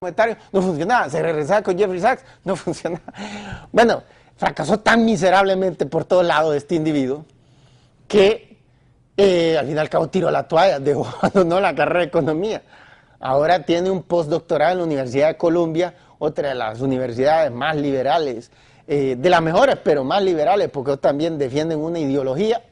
monetario, no funcionaba, se regresaba con Jeffrey Sachs, no funcionaba. Bueno, fracasó tan miserablemente por todos lados este individuo que al fin y al cabo tiró la toalla, abandonó la carrera de economía. Ahora tiene un postdoctorado en la Universidad de Columbia, otra de las universidades más liberales, de las mejores, pero más liberales, porque también defienden una ideología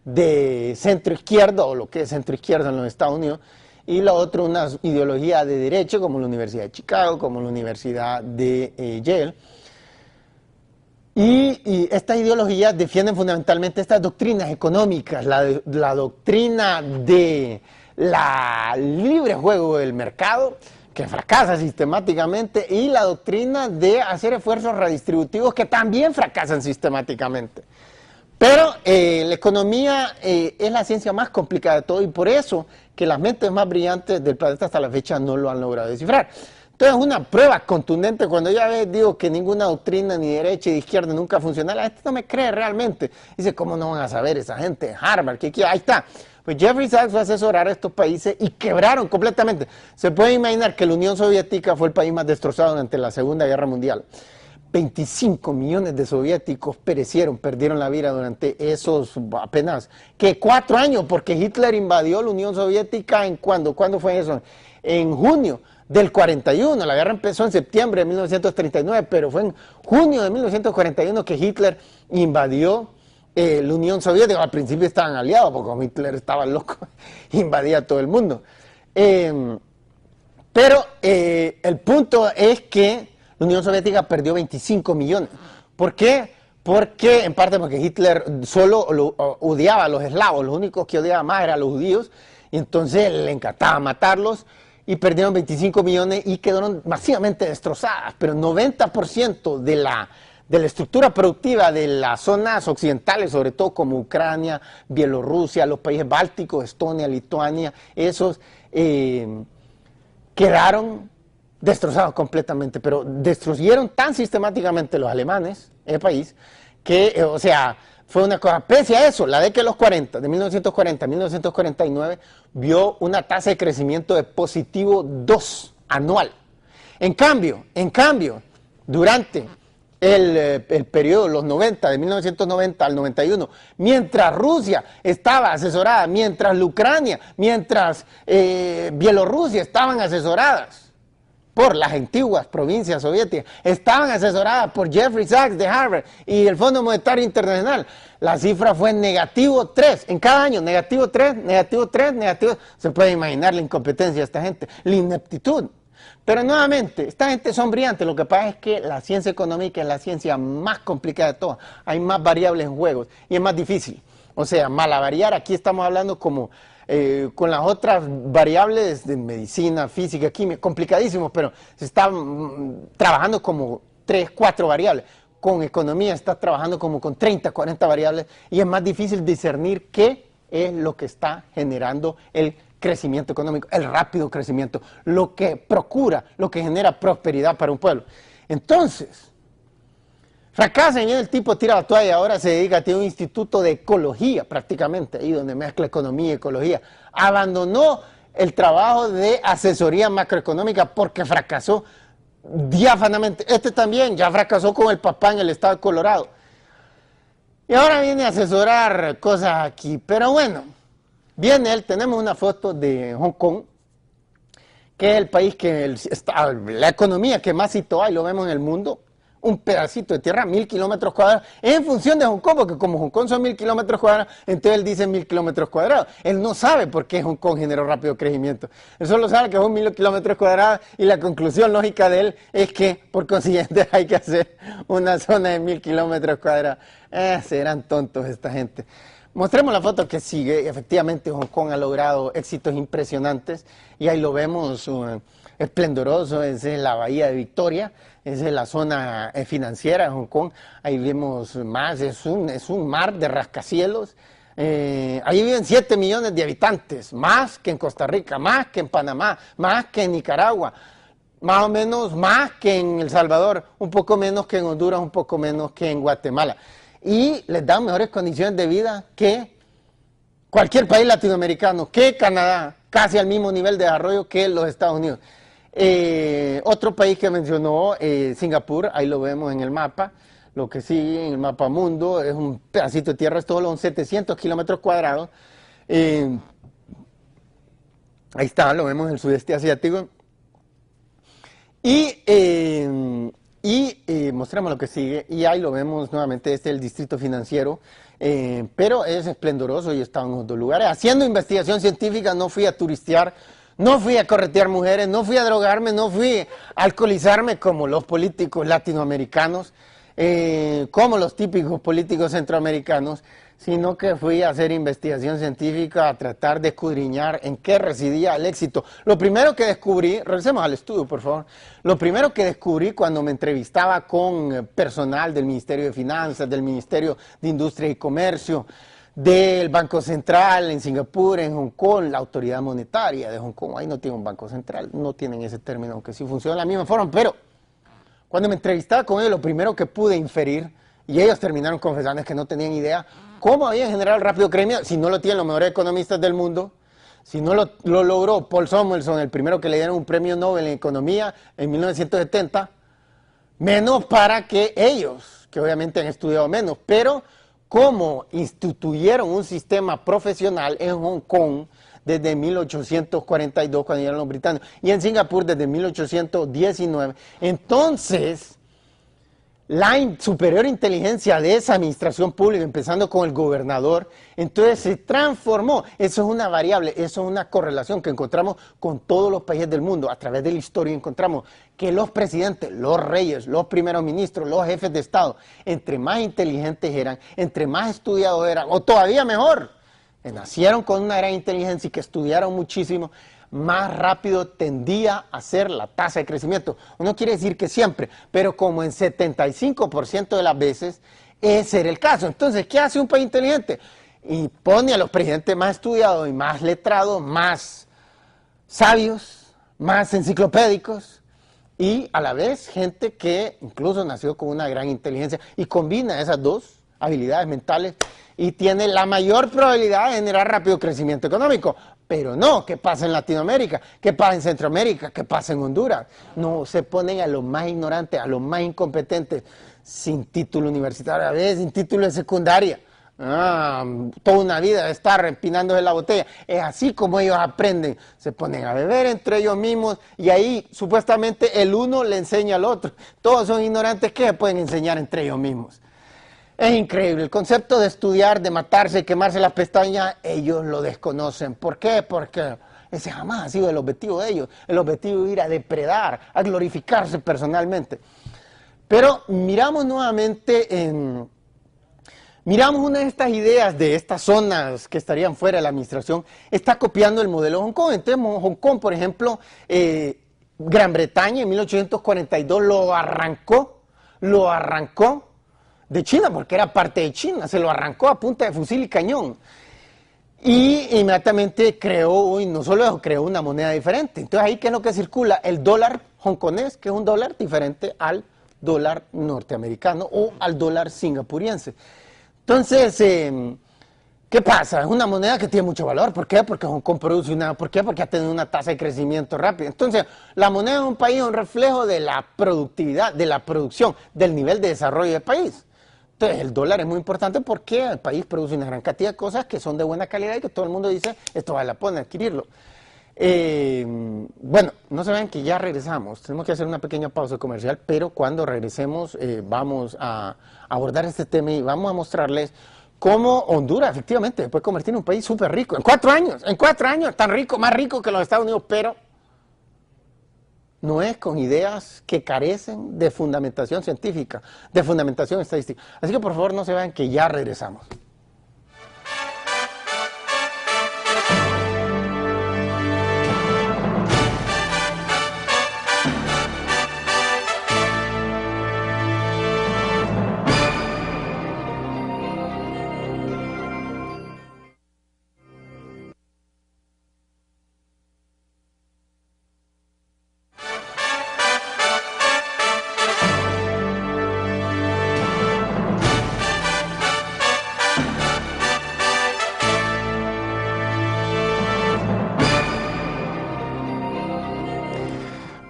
de centro izquierdo, o lo que es centro izquierdo en los Estados Unidos, y la otra una ideología de derecho, como la Universidad de Chicago, como la Universidad de Yale. Y estas ideologías defienden fundamentalmente estas doctrinas económicas, la doctrina de la libre juego del mercado, que fracasa sistemáticamente, y la doctrina de hacer esfuerzos redistributivos, que también fracasan sistemáticamente. Pero la economía es la ciencia más complicada de todo, y por eso que las mentes más brillantes del planeta hasta la fecha no lo han logrado descifrar. Entonces, una prueba contundente, cuando ya digo que ninguna doctrina, ni derecha ni izquierda, nunca funciona, la gente no me cree realmente. Dice, ¿cómo no van a saber esa gente de Harvard? Ahí está. Pues Jeffrey Sachs fue a asesorar a estos países y quebraron completamente. Se puede imaginar que la Unión Soviética fue el país más destrozado durante la Segunda Guerra Mundial. 25 millones de soviéticos perdieron la vida durante esos apenas, 4 años, porque Hitler invadió la Unión Soviética ¿cuándo fue eso? En junio del 41, la guerra empezó en septiembre de 1939, pero fue en junio de 1941 que Hitler invadió la Unión Soviética. Al principio estaban aliados, porque como Hitler estaba loco, invadía todo el mundo. Pero el punto es que la Unión Soviética perdió 25 millones. ¿Por qué? En parte porque Hitler solo odiaba a los eslavos, los únicos que odiaba más eran los judíos, y entonces le encantaba matarlos, y perdieron 25 millones y quedaron masivamente destrozadas, pero 90% de la estructura productiva de las zonas occidentales, sobre todo como Ucrania, Bielorrusia, los países bálticos, Estonia, Lituania, esos quedaron destrozados completamente, pero destruyeron tan sistemáticamente los alemanes, el país, que, fue una cosa, pese a eso, la década de los 40, de 1940 a 1949, vio una tasa de crecimiento de positivo 2 anual. En cambio, durante el periodo, los 90, de 1990 al 91, mientras Rusia estaba asesorada, mientras Ucrania, mientras Bielorrusia estaban asesoradas por las antiguas provincias soviéticas, estaban asesoradas por Jeffrey Sachs de Harvard y el Fondo Monetario Internacional, la cifra fue negativo 3, en cada año, negativo 3, negativo 3, negativo, se puede imaginar la incompetencia de esta gente, la ineptitud. Pero nuevamente, esta gente son brillantes, lo que pasa es que la ciencia económica es la ciencia más complicada de todas, hay más variables en juego y es más difícil. O sea, malavariar, aquí estamos hablando como con las otras variables de medicina, física, química, complicadísimos, pero se está trabajando como 3, 4 variables. Con economía está trabajando como con 30, 40 variables y es más difícil discernir qué es lo que está generando el crecimiento económico, el rápido crecimiento, lo que procura, lo que genera prosperidad para un pueblo. Entonces, fracasa y el tipo tira la toalla y ahora se dedica, tiene un instituto de ecología prácticamente, ahí donde mezcla economía y ecología. Abandonó el trabajo de asesoría macroeconómica porque fracasó diáfanamente. Este también ya fracasó con el papá en el estado de Colorado. Y ahora viene a asesorar cosas aquí, pero bueno, viene él, tenemos una foto de Hong Kong, que es el país que la economía que más citó, ahí lo vemos en el mundo, un pedacito de tierra, 1000 kilómetros cuadrados, es en función de Hong Kong, porque como Hong Kong son 1000 kilómetros cuadrados, entonces él dice 1000 kilómetros cuadrados. Él no sabe por qué Hong Kong generó rápido crecimiento. Él solo sabe que son 1000 kilómetros cuadrados y la conclusión lógica de él es que, por consiguiente, hay que hacer una zona de 1000 kilómetros cuadrados. Serán tontos esta gente. Mostremos la foto que sigue. Efectivamente, Hong Kong ha logrado éxitos impresionantes y ahí lo vemos esplendoroso. Esa es la Bahía de Victoria. Esa es la zona financiera de Hong Kong. Ahí vemos más, es un mar de rascacielos. Ahí viven 7 millones de habitantes, más que en Costa Rica, más que en Panamá, más que en Nicaragua, más o menos más que en El Salvador, un poco menos que en Honduras, un poco menos que en Guatemala. Y les dan mejores condiciones de vida que cualquier país latinoamericano, que Canadá, casi al mismo nivel de desarrollo que los Estados Unidos. Otro país que mencionó, Singapur, ahí lo vemos en el mapa. Lo que sigue en el mapa mundo es un pedacito de tierra, es todo son 700 kilómetros cuadrados. Ahí está, lo vemos en el sudeste asiático. Mostramos lo que sigue, y ahí lo vemos nuevamente, este es el distrito financiero, pero es esplendoroso y está en otros lugares. Haciendo investigación científica, no fui a turistear, no fui a corretear mujeres, no fui a drogarme, no fui a alcoholizarme como los políticos latinoamericanos, como los típicos políticos centroamericanos, sino que fui a hacer investigación científica, a tratar de escudriñar en qué residía el éxito. Lo primero que descubrí, regresemos al estudio por favor, lo primero que descubrí cuando me entrevistaba con personal del Ministerio de Finanzas, del Ministerio de Industria y Comercio, del Banco Central en Singapur, en Hong Kong, la autoridad monetaria de Hong Kong, ahí no tiene un banco central, no tienen ese término, aunque sí funciona de la misma forma, pero cuando me entrevistaba con ellos, lo primero que pude inferir, y ellos terminaron confesando, es que no tenían idea cómo habían generado el rápido crecimiento, si no lo tienen los mejores economistas del mundo, si no lo logró Paul Samuelson, el primero que le dieron un premio Nobel en economía en 1970, menos para que ellos, que obviamente han estudiado menos, pero cómo instituyeron un sistema profesional en Hong Kong desde 1842, cuando llegaron los británicos, y en Singapur desde 1819. Entonces, la superior inteligencia de esa administración pública, empezando con el gobernador, entonces se transformó. Eso es una variable, eso es una correlación que encontramos con todos los países del mundo. A través de la historia encontramos que los presidentes, los reyes, los primeros ministros, los jefes de Estado, entre más inteligentes eran, entre más estudiados eran, o todavía mejor, nacieron con una gran inteligencia y que estudiaron muchísimo, más rápido tendía a ser la tasa de crecimiento. No quiere decir que siempre, pero como en 75% de las veces ese era el caso. Entonces, ¿qué hace un país inteligente? Y pone a los presidentes más estudiados y más letrados, más sabios, más enciclopédicos, y a la vez gente que incluso nació con una gran inteligencia y combina esas dos habilidades mentales y tiene la mayor probabilidad de generar rápido crecimiento económico. Pero no, ¿qué pasa en Latinoamérica? ¿Qué pasa en Centroamérica? ¿Qué pasa en Honduras? No, se ponen a los más ignorantes, a los más incompetentes, sin título universitario, a veces sin título de secundaria. Toda una vida de estar empinándose la botella. Es así como ellos aprenden. Se ponen a beber entre ellos mismos y ahí supuestamente el uno le enseña al otro. Todos son ignorantes que se pueden enseñar entre ellos mismos. Es increíble, el concepto de estudiar, de matarse y quemarse las pestañas, ellos lo desconocen. ¿Por qué? Porque ese jamás ha sido el objetivo de ellos. El objetivo es ir a depredar, a glorificarse personalmente. Pero miramos nuevamente, miramos una de estas ideas de estas zonas que estarían fuera de la administración, está copiando el modelo de Hong Kong. Entonces, Hong Kong, por ejemplo, Gran Bretaña en 1842 lo arrancó de China, porque era parte de China, se lo arrancó a punta de fusil y cañón. Y inmediatamente creó, y no solo eso, creó una moneda diferente. Entonces ahí, ¿qué es lo que circula? El dólar hongkonés, que es un dólar diferente al dólar norteamericano o al dólar singapuriense. Entonces, ¿qué pasa? Es una moneda que tiene mucho valor. ¿Por qué? Porque Hong Kong produce ¿por qué? Porque ha tenido una tasa de crecimiento rápida. Entonces, la moneda de un país es un reflejo de la productividad, de la producción, del nivel de desarrollo del país. Entonces, el dólar es muy importante porque el país produce una gran cantidad de cosas que son de buena calidad y que todo el mundo dice, esto vale la pena adquirirlo. Bueno, no se vean que ya regresamos, tenemos que hacer una pequeña pausa comercial, pero cuando regresemos vamos a abordar este tema y vamos a mostrarles cómo Honduras efectivamente se puede convertir en un país súper rico, en 4 años, tan rico, más rico que los Estados Unidos, pero no es con ideas que carecen de fundamentación científica, de fundamentación estadística. Así que por favor no se vean que ya regresamos.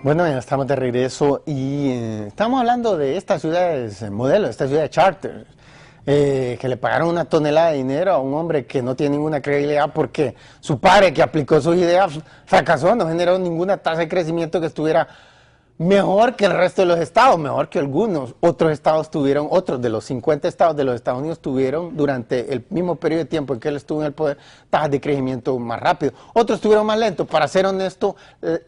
Bueno, ya estamos de regreso y estamos hablando de estas ciudades modelo, esta ciudad de charter, que le pagaron una tonelada de dinero a un hombre que no tiene ninguna credibilidad porque su padre que aplicó sus ideas fracasó, no generó ninguna tasa de crecimiento que estuviera mejor que el resto de los estados, mejor que algunos. Otros estados tuvieron, otros de los 50 estados de los Estados Unidos tuvieron durante el mismo periodo de tiempo en que él estuvo en el poder, tasas de crecimiento más rápido. Otros tuvieron más lento. Para ser honesto,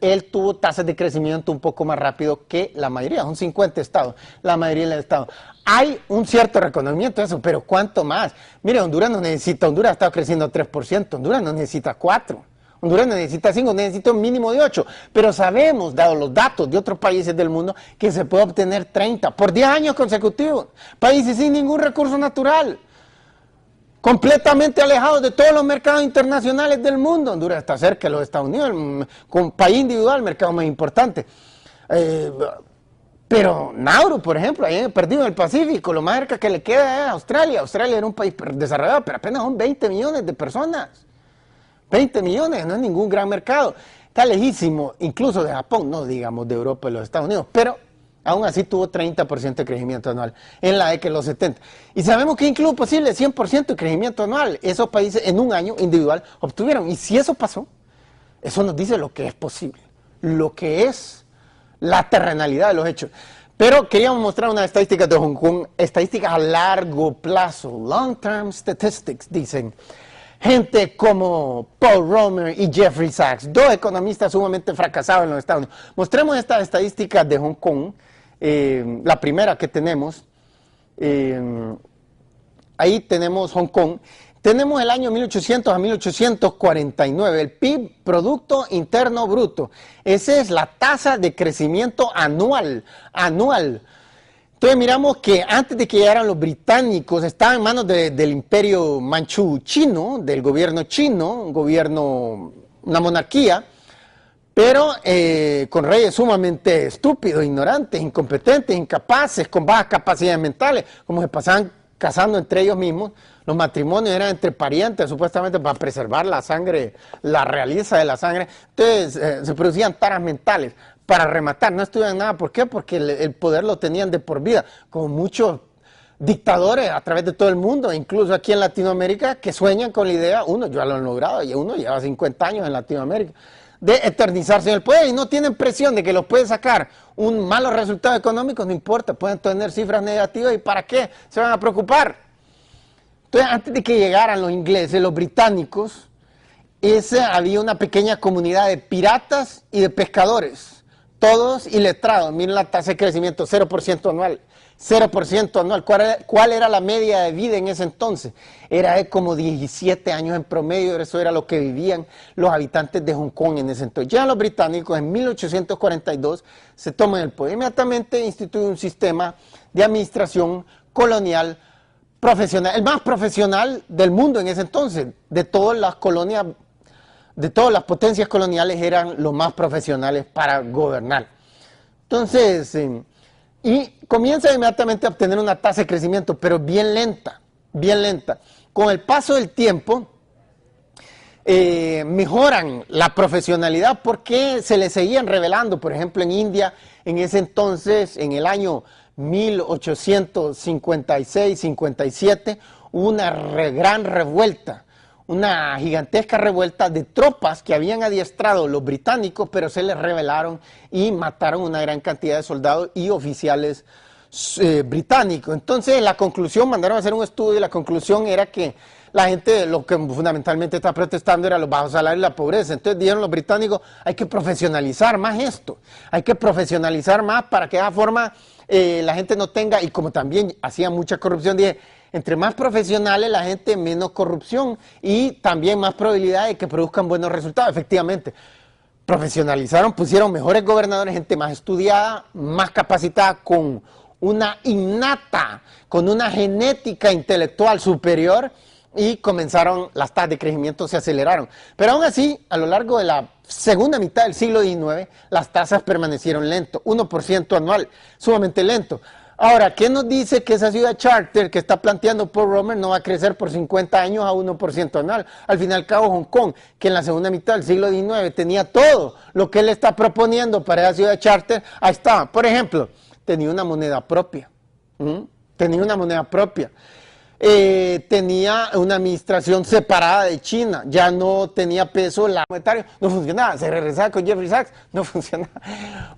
él tuvo tasas de crecimiento un poco más rápido que la mayoría, son 50 estados, la mayoría de los estados. Hay un cierto reconocimiento de eso, pero ¿cuánto más? Mire, Honduras no necesita, Honduras ha estado creciendo 3%, Honduras no necesita 4%. Honduras necesita 5, necesita un mínimo de 8, pero sabemos, dado los datos de otros países del mundo, que se puede obtener 30 por 10 años consecutivos. Países sin ningún recurso natural, completamente alejados de todos los mercados internacionales del mundo. Honduras está cerca de los Estados Unidos, con país individual, el mercado más importante. Pero Nauru, por ejemplo, ahí perdido en el Pacífico, lo más cerca que le queda es Australia. Australia era un país desarrollado, pero apenas son 20 millones de personas. 20 millones, no es ningún gran mercado. Está lejísimo, incluso de Japón, no digamos de Europa y los Estados Unidos, pero aún así tuvo 30% de crecimiento anual en la década de los 70. Y sabemos que incluso posible 100% de crecimiento anual, esos países en un año individual obtuvieron. Y si eso pasó, eso nos dice lo que es posible, lo que es la terrenalidad de los hechos. Pero queríamos mostrar unas estadísticas de Hong Kong, estadísticas a largo plazo, long-term statistics, dicen. Gente como Paul Romer y Jeffrey Sachs, dos economistas sumamente fracasados en los Estados Unidos. Mostremos estas estadísticas de Hong Kong, la primera que tenemos, ahí tenemos Hong Kong. Tenemos el año 1800 a 1849, el PIB, Producto Interno Bruto. Esa es la tasa de crecimiento anual. Entonces miramos que antes de que llegaran los británicos, estaba en manos del imperio manchú chino, del gobierno chino, una monarquía, pero con reyes sumamente estúpidos, ignorantes, incompetentes, incapaces, con bajas capacidades mentales, como se pasaban casando entre ellos mismos. Los matrimonios eran entre parientes, supuestamente para preservar la sangre, la realeza de la sangre. Entonces se producían taras mentales. Para rematar, no estudian nada. ¿Por qué? Porque el poder lo tenían de por vida, como muchos dictadores a través de todo el mundo, incluso aquí en Latinoamérica, que sueñan con la idea, uno ya lo han logrado, y uno lleva 50 años en Latinoamérica, de eternizarse en el poder, y no tienen presión de que los puede sacar un malo resultado económico, no importa, pueden tener cifras negativas, ¿y para qué se van a preocupar? Entonces, antes de que llegaran los ingleses, los británicos, había una pequeña comunidad de piratas y de pescadores, todos iletrados. Miren la tasa de crecimiento, 0% anual. 0% anual. ¿Cuál era la media de vida en ese entonces? Era de como 17 años en promedio, eso era lo que vivían los habitantes de Hong Kong en ese entonces. Ya los británicos en 1842 se toman el poder. Inmediatamente instituyen un sistema de administración colonial profesional, el más profesional del mundo en ese entonces, de todas las colonias. De todas las potencias coloniales eran los más profesionales para gobernar. Entonces, y comienza inmediatamente a obtener una tasa de crecimiento, pero bien lenta, bien lenta. Con el paso del tiempo, mejoran la profesionalidad porque se les seguían revelando. Por ejemplo, en India, en ese entonces, en el año 1856-57, hubo una gran revuelta. Una gigantesca revuelta de tropas que habían adiestrado los británicos, pero se les rebelaron y mataron una gran cantidad de soldados y oficiales británicos. Entonces, la conclusión, mandaron a hacer un estudio y la conclusión era que la gente, lo que fundamentalmente está protestando era los bajos salarios y la pobreza. Entonces dijeron los británicos, hay que profesionalizar más esto, hay que profesionalizar más para que de esa forma la gente no tenga, y como también hacía mucha corrupción, dije, entre más profesionales la gente, menos corrupción y también más probabilidad de que produzcan buenos resultados. Efectivamente, profesionalizaron, pusieron mejores gobernadores, gente más estudiada, más capacitada, con una innata, con una genética intelectual superior, y comenzaron, las tasas de crecimiento se aceleraron. Pero aún así, a lo largo de la segunda mitad del siglo XIX, las tasas permanecieron lento, 1% anual, sumamente lento. Ahora, ¿qué nos dice que esa ciudad charter que está planteando Paul Romer no va a crecer por 50 años a 1% anual? Al fin y al cabo, Hong Kong, que en la segunda mitad del siglo XIX tenía todo lo que él está proponiendo para esa ciudad charter, ahí está. Por ejemplo, tenía una moneda propia. Tenía una moneda propia. Tenía una administración separada de China, ya no tenía peso la monetario, no funcionaba, se regresaba con Jeffrey Sachs, no funcionaba.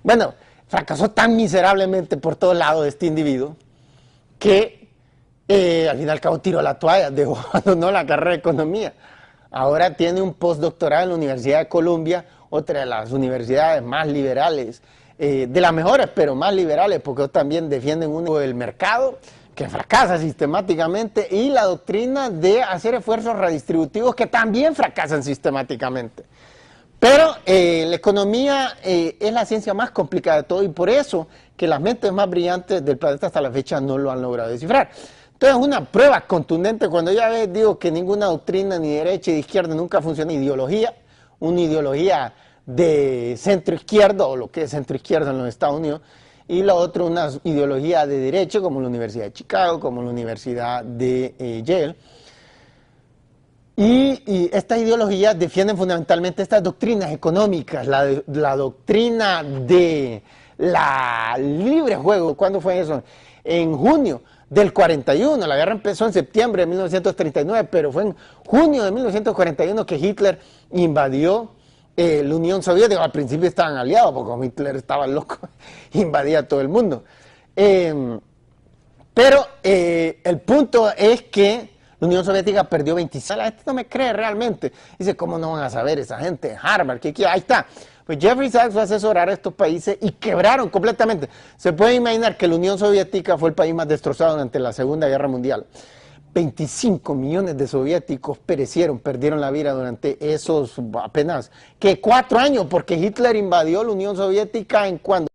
Bueno, fracasó tan miserablemente por todos lados este individuo que al fin y al cabo tiró la toalla, abandonó la carrera de economía. Ahora tiene un postdoctorado en la Universidad de Columbia, otra de las universidades más liberales, de las mejores, pero más liberales, porque también defienden el mercado, que fracasa sistemáticamente, y la doctrina de hacer esfuerzos redistributivos que también fracasan sistemáticamente. Pero la economía es la ciencia más complicada de todo, y por eso que las mentes más brillantes del planeta hasta la fecha no lo han logrado descifrar. Entonces, una prueba contundente, cuando ya digo que ninguna doctrina, ni derecha ni izquierda, nunca funciona, ideología, una ideología de centro izquierdo, o lo que es centro izquierdo en los Estados Unidos, y la otra una ideología de derecha, como la Universidad de Chicago, como la Universidad de Yale. Y estas ideologías defienden fundamentalmente estas doctrinas económicas, la doctrina de la libre juego. ¿Cuándo fue eso? En junio del 41, la guerra empezó en septiembre de 1939, pero fue en junio de 1941 que Hitler invadió la Unión Soviética. Al principio estaban aliados, porque como Hitler estaba loco, invadía a todo el mundo. Pero el punto es que la Unión Soviética perdió 26. La gente no me cree realmente. Dice, ¿cómo no van a saber esa gente? Harvard, ahí está. Pues Jeffrey Sachs fue a asesorar a estos países y quebraron completamente. Se puede imaginar que la Unión Soviética fue el país más destrozado durante la Segunda Guerra Mundial. 25 millones de soviéticos perdieron la vida durante esos apenas que 4 años, porque Hitler invadió la Unión Soviética en cuando